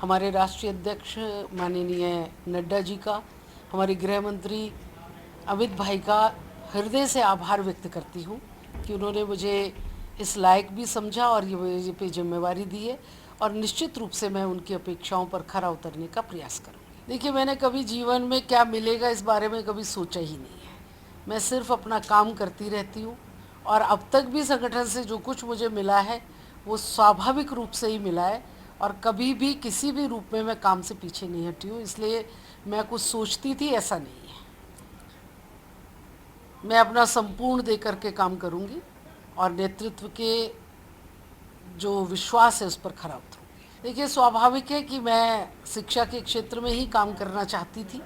हमारे राष्ट्रीय अध्यक्ष माननीय नड्डा जी का, हमारे गृह मंत्री अमित भाई का हृदय से आभार व्यक्त करती हूँ कि उन्होंने मुझे इस लायक भी समझा और ये मुझे पे जिम्मेवारी दी है और निश्चित रूप से मैं उनकी अपेक्षाओं पर खरा उतरने का प्रयास करूँगी। देखिए, मैंने कभी जीवन में क्या मिलेगा इस बारे में कभी सोचा ही नहीं है। मैं सिर्फ अपना काम करती रहती हूँ और अब तक भी संगठन से जो कुछ मुझे मिला है वो स्वाभाविक रूप से ही मिला है और कभी भी किसी भी रूप में मैं काम से पीछे नहीं हटी हूँ। इसलिए मैं कुछ सोचती थी, ऐसा नहीं है। मैं अपना संपूर्ण दे करके काम करूँगी और नेतृत्व के जो विश्वास है उस पर खरा उतरूँगी। देखिए, स्वाभाविक है कि मैं शिक्षा के क्षेत्र में ही काम करना चाहती थी,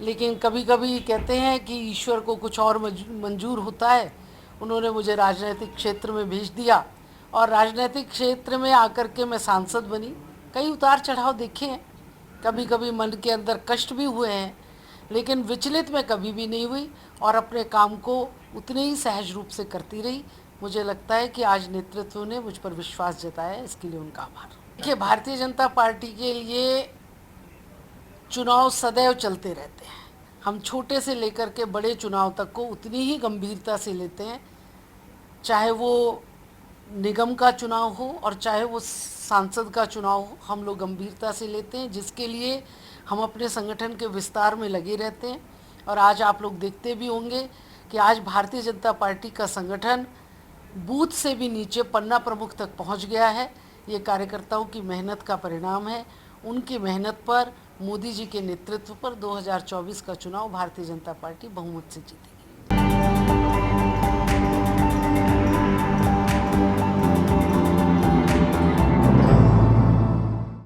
लेकिन कभी कभी कहते हैं कि ईश्वर को कुछ और मंजूर होता है। उन्होंने मुझे राजनीतिक क्षेत्र में भेज दिया और राजनीतिक क्षेत्र में आकर के मैं सांसद बनी। कई उतार चढ़ाव देखे हैं, कभी कभी मन के अंदर कष्ट भी हुए हैं, लेकिन विचलित मैं कभी भी नहीं हुई और अपने काम को उतने ही सहज रूप से करती रही। मुझे लगता है कि आज नेतृत्व ने मुझ पर विश्वास जताया है, इसके लिए उनका आभार। देखिए, भारतीय जनता पार्टी के लिए चुनाव सदैव चलते रहते हैं। हम छोटे से लेकर के बड़े चुनाव तक को उतनी ही गंभीरता से लेते हैं, चाहे वो निगम का चुनाव हो और चाहे वो सांसद का चुनाव हो। हम लोग गंभीरता से लेते हैं, जिसके लिए हम अपने संगठन के विस्तार में लगे रहते हैं। और आज आप लोग देखते भी होंगे कि आज भारतीय जनता पार्टी का संगठन बूथ से भी नीचे पन्ना प्रमुख तक पहुंच गया है। ये कार्यकर्ताओं की मेहनत का परिणाम है। उनकी मेहनत पर, मोदी जी के नेतृत्व पर 2024 का चुनाव भारतीय जनता पार्टी बहुमत से जीतेगी।